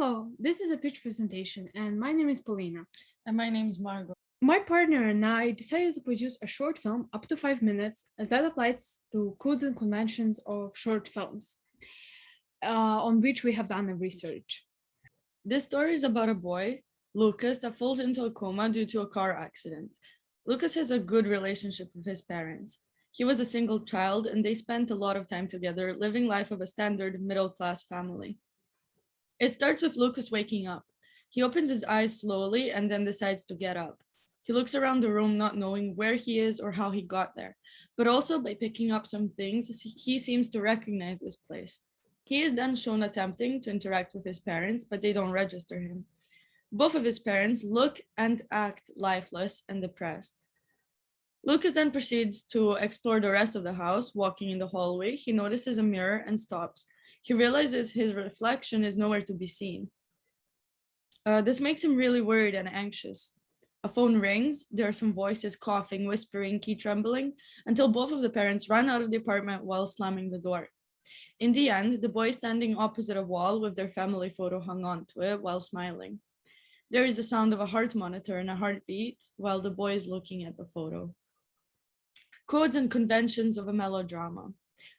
Hello, this is a pitch presentation, and my name is Polina. And my name is Margot. My partner and I decided to produce a short film up to 5 minutes, as that applies to codes and conventions of short films, on which we have done a research. This story is about a boy, Lucas, that falls into a coma due to a car accident. Lucas has a good relationship with his parents. He was a single child, and they spent a lot of time together, living life of a standard middle-class family. It starts with Lucas waking up. He opens his eyes slowly and then decides to get up. He looks around the room not knowing where he is or how he got there, but also by picking up some things, he seems to recognize this place. He is then shown attempting to interact with his parents, but they don't register him. Both of his parents look and act lifeless and depressed. Lucas then proceeds to explore the rest of the house. Walking in the hallway, he notices a mirror and stops. He realizes his reflection is nowhere to be seen. This makes him really worried and anxious. A phone rings, there are some voices coughing, whispering, key trembling, until both of the parents run out of the apartment while slamming the door. In the end, the boy is standing opposite a wall with their family photo hung onto it while smiling. There is the sound of a heart monitor and a heartbeat while the boy is looking at the photo. Codes and conventions of a melodrama.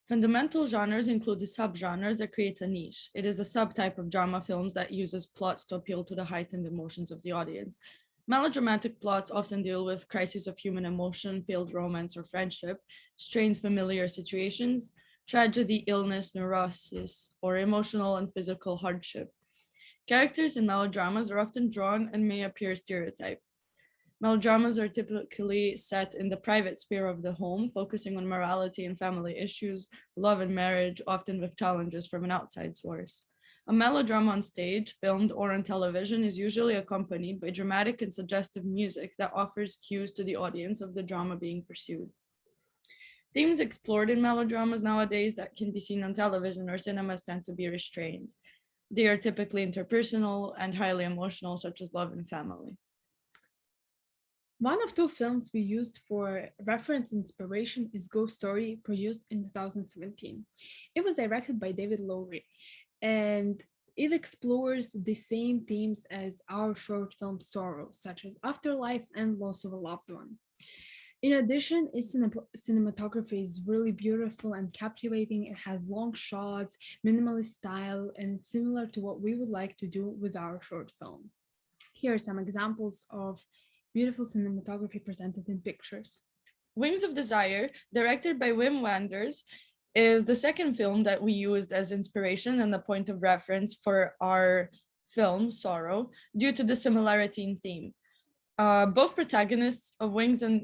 Fundamental genres include the subgenres that create a niche. It is a subtype of drama films that uses plots to appeal to the heightened emotions of the audience. Melodramatic plots often deal with crises of human emotion, failed romance or friendship, strained familiar situations, tragedy, illness, neurosis, or emotional and physical hardship. Characters in melodramas are often drawn and may appear stereotyped. Melodramas are typically set in the private sphere of the home, focusing on morality and family issues, love and marriage, often with challenges from an outside source. A melodrama on stage, filmed, or on television is usually accompanied by dramatic and suggestive music that offers cues to the audience of the drama being pursued. Themes explored in melodramas nowadays that can be seen on television or cinemas tend to be restrained. They are typically interpersonal and highly emotional, such as love and family. One of two films we used for reference inspiration is Ghost Story, produced in 2017. It was directed by David Lowery, and it explores the same themes as our short film Sorrow, such as afterlife and loss of a loved one. In addition, its cinematography is really beautiful and captivating. It has long shots, minimalist style, and it's similar to what we would like to do with our short film. Here are some examples of beautiful cinematography presented in pictures. Wings of Desire, directed by Wim Wenders, is the second film that we used as inspiration and a point of reference for our film, Sorrow, due to the similarity in theme. Both protagonists of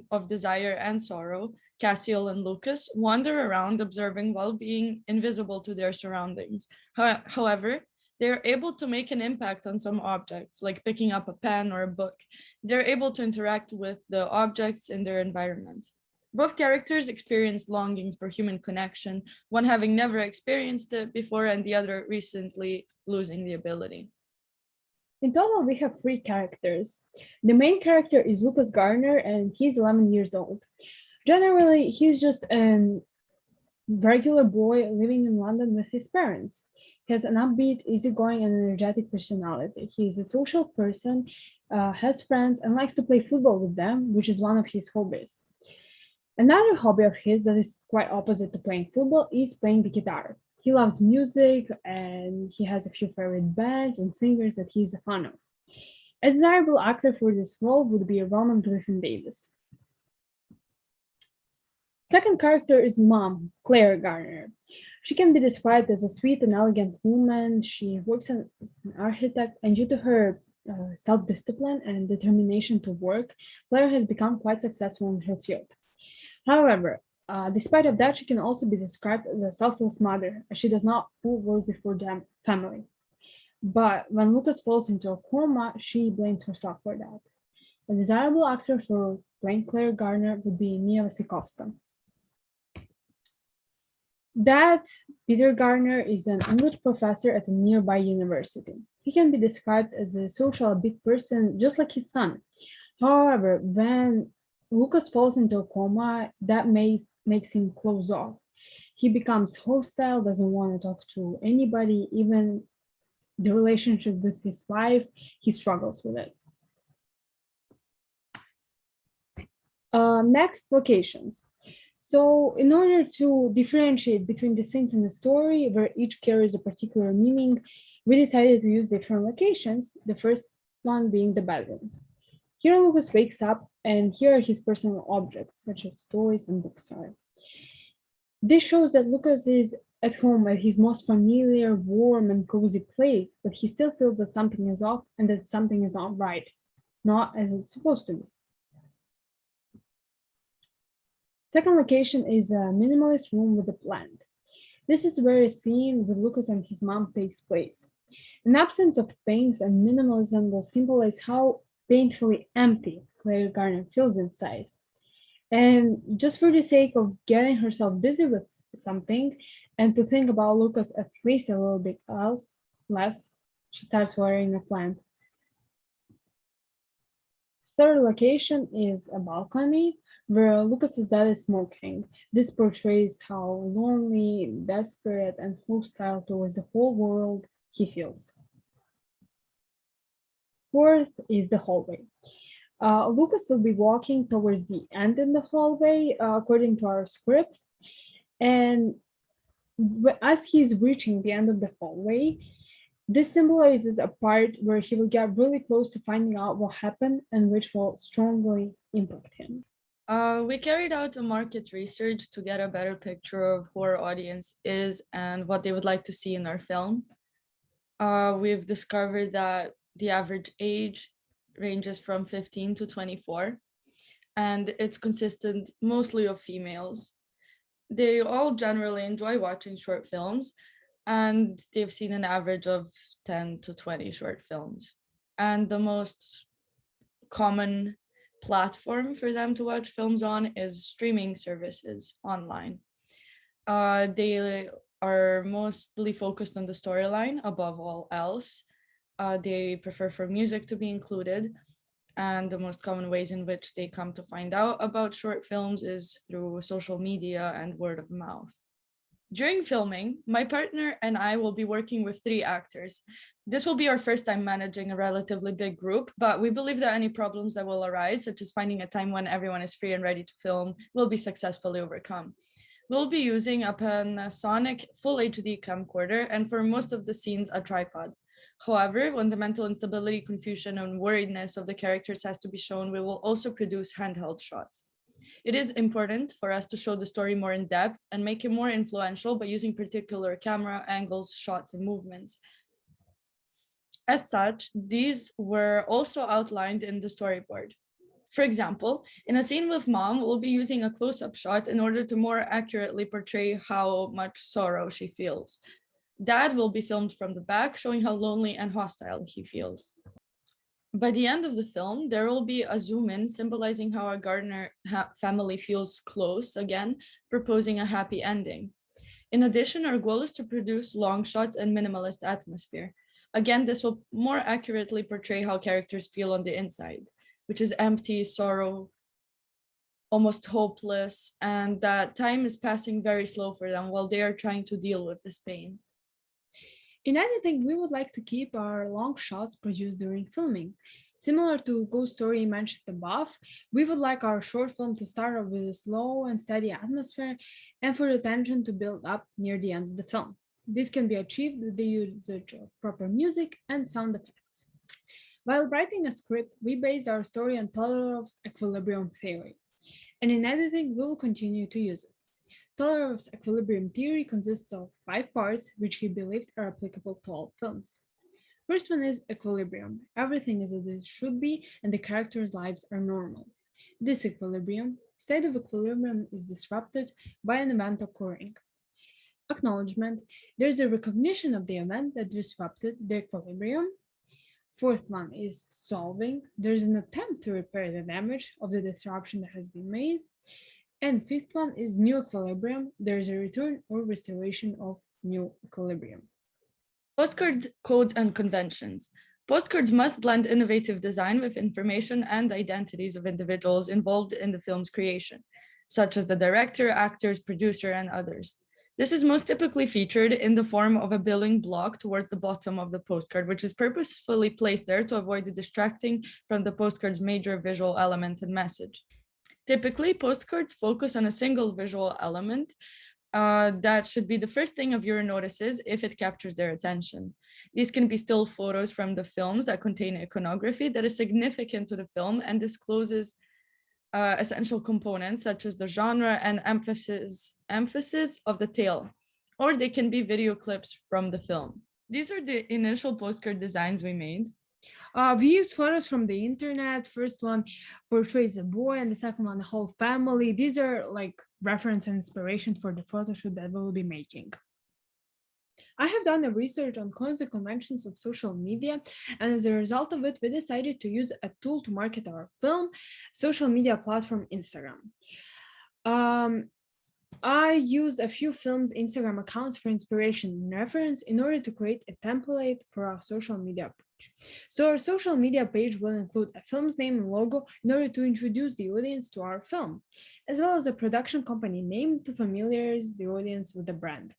of Desire and Sorrow, Cassiel and Lucas, wander around observing while being invisible to their surroundings. However, they're able to make an impact on some objects, like picking up a pen or a book. They're able to interact with the objects in their environment. Both characters experience longing for human connection, one having never experienced it before and the other recently losing the ability. In total, we have three characters. The main character is Lucas Garner, and he's 11 years old. Generally, he's just a regular boy living in London with his parents. He has an upbeat, easygoing, and energetic personality. He is a social person, has friends, and likes to play football with them, which is one of his hobbies. Another hobby of his that is quite opposite to playing football is playing the guitar. He loves music and he has a few favorite bands and singers that he's a fan of. A desirable actor for this role would be Roman Griffin Davis. Second character is Mom, Claire Garner. She can be described as a sweet and elegant woman. She works as an architect, and due to her self-discipline and determination to work, Claire has become quite successful in her field. However, despite of that, she can also be described as a selfless mother, as she does not put work before the family. But when Lucas falls into a coma, she blames herself for that. A desirable actor for playing Claire Garner would be Mia Wasikowska. Dad, Peter Garner, is an English professor at a nearby university. He can be described as a social big person, just like his son. However, when Lucas falls into a coma, that makes him close off. He becomes hostile, doesn't want to talk to anybody, even the relationship with his wife, he struggles with it. Next, locations. So, in order to differentiate between the scenes in the story, where each carries a particular meaning, we decided to use different locations, the first one being the bedroom. Here, Lucas wakes up, and here are his personal objects, such as toys and books are. This shows that Lucas is at home at his most familiar, warm, and cozy place, but he still feels that something is off and that something is not right, not as it's supposed to be. Second location is a minimalist room with a plant. This is where a scene with Lucas and his mom takes place. An absence of things and minimalism will symbolize how painfully empty Claire Garner feels inside. And just for the sake of getting herself busy with something and to think about Lucas at least a little bit else, less, she starts watering a plant. Third location is a balcony where Lucas's dad is smoking. This portrays how lonely, desperate, and hostile towards the whole world he feels. Fourth is the hallway. Lucas will be walking towards the end in the hallway, according to our script. And as he's reaching the end of the hallway, this symbolizes a part where he will get really close to finding out what happened and which will strongly impact him. We carried out a market research to get a better picture of who our audience is and what they would like to see in our film. We've discovered that the average age ranges from 15 to 24, and it's consistent mostly of females. They all generally enjoy watching short films, and they've seen an average of 10 to 20 short films. And the most common platform for them to watch films on is streaming services online. They are mostly focused on the storyline above all else. They prefer for music to be included, and the most common ways in which they come to find out about short films is through social media and word of mouth. During filming, my partner and I will be working with 3 actors. This will be our first time managing a relatively big group, but we believe that any problems that will arise, such as finding a time when everyone is free and ready to film, will be successfully overcome. We'll be using a Panasonic Full HD camcorder and for most of the scenes a tripod. However, when the mental instability, confusion, and worriedness of the characters has to be shown, we will also produce handheld shots. It is important for us to show the story more in depth and make it more influential by using particular camera angles, shots, and movements. As such, these were also outlined in the storyboard. For example, in a scene with mom, we'll be using a close-up shot in order to more accurately portray how much sorrow she feels. Dad will be filmed from the back, showing how lonely and hostile he feels. By the end of the film, there will be a zoom in symbolizing how our Gardner family feels close again, proposing a happy ending. In addition, our goal is to produce long shots and minimalist atmosphere. Again, this will more accurately portray how characters feel on the inside, which is empty, sorrow, almost hopeless, and that time is passing very slow for them while they are trying to deal with this pain. In editing, we would like to keep our long shots produced during filming. Similar to Ghost Story mentioned above, we would like our short film to start off with a slow and steady atmosphere and for the tension to build up near the end of the film. This can be achieved with the usage of proper music and sound effects. While writing a script, we based our story on Todorov's equilibrium theory, and in editing, we will continue to use it. Todorov's equilibrium theory consists of 5 parts, which he believed are applicable to all films. First one is equilibrium. Everything is as it should be, and the characters' lives are normal. This state of equilibrium, is disrupted by an event occurring. Acknowledgement. There is a recognition of the event that disrupted the equilibrium. Fourth one is solving. There's an attempt to repair the damage of the disruption that has been made. And fifth one is new equilibrium. There is a return or restoration of new equilibrium. Postcard codes and conventions. Postcards must blend innovative design with information and identities of individuals involved in the film's creation, such as the director, actors, producer, and others. This is most typically featured in the form of a billing block towards the bottom of the postcard, which is purposefully placed there to avoid the distracting from the postcard's major visual element and message. Typically, postcards focus on a single visual element that should be the first thing a viewer notices if it captures their attention. These can be still photos from the films that contain iconography that is significant to the film and discloses essential components such as the genre and emphasis of the tale, or they can be video clips from the film. These are the initial postcard designs we made. We used photos from the internet. First one portrays a boy, and the second one the whole family. These are like reference and inspiration for the photo shoot that we'll be making. I have done a research on coins and conventions of social media, and as a result of it, we decided to use a tool to market our film, social media platform Instagram. I used a few films' Instagram accounts for inspiration and reference in order to create a template for our social media page. So our social media page will include a film's name and logo in order to introduce the audience to our film, as well as a production company name to familiarize the audience with the brand.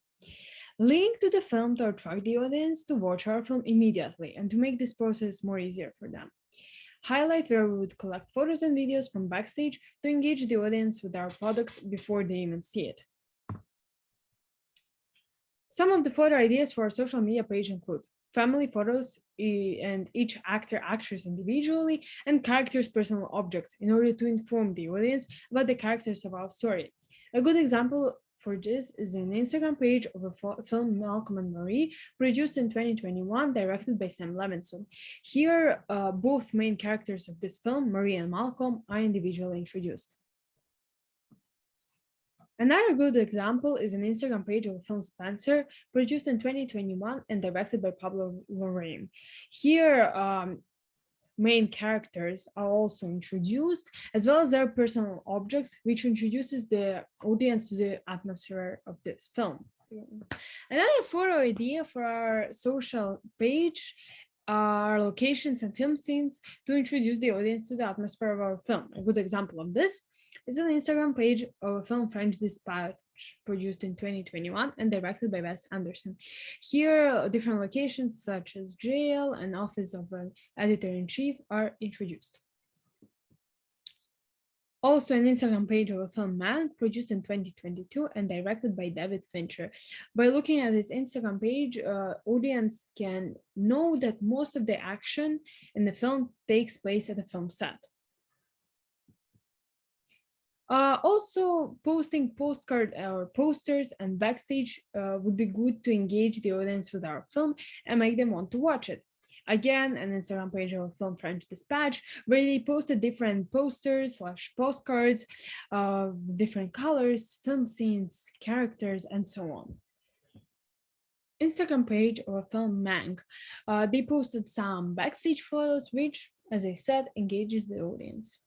Link to the film to attract the audience to watch our film immediately and to make this process more easier for them. Highlight where we would collect photos and videos from backstage to engage the audience with our product before they even see it. Some of the photo ideas for our social media page include family photos and each actor actress individually and characters' personal objects in order to inform the audience about the characters of our story. A good example for this is an Instagram page of a film Malcolm and Marie, produced in 2021, directed by Sam Levinson. Here, both main characters of this film, Marie and Malcolm, are individually introduced. Another good example is an Instagram page of a film Spencer, produced in 2021 and directed by Pablo Larraín. Here, main characters are also introduced, as well as their personal objects, which introduces the audience to the atmosphere of this film. Another photo idea for our social page are locations and film scenes to introduce the audience to the atmosphere of our film. A good example of this is an Instagram page of a film French Dispatch, produced in 2021 and directed by Wes Anderson. Here, different locations such as jail and office of an editor-in-chief are introduced. Also, an Instagram page of a film Man, produced in 2022 and directed by David Fincher. By looking at its Instagram page, audience can know that most of the action in the film takes place at a film set. Also, posting postcard or posters and backstage would be good to engage the audience with our film and make them want to watch it. Again, an Instagram page of Film French Dispatch, where they posted different posters / postcards, different colors, film scenes, characters, and so on. Instagram page of a film Mang. They posted some backstage photos, which, as I said, engages the audience.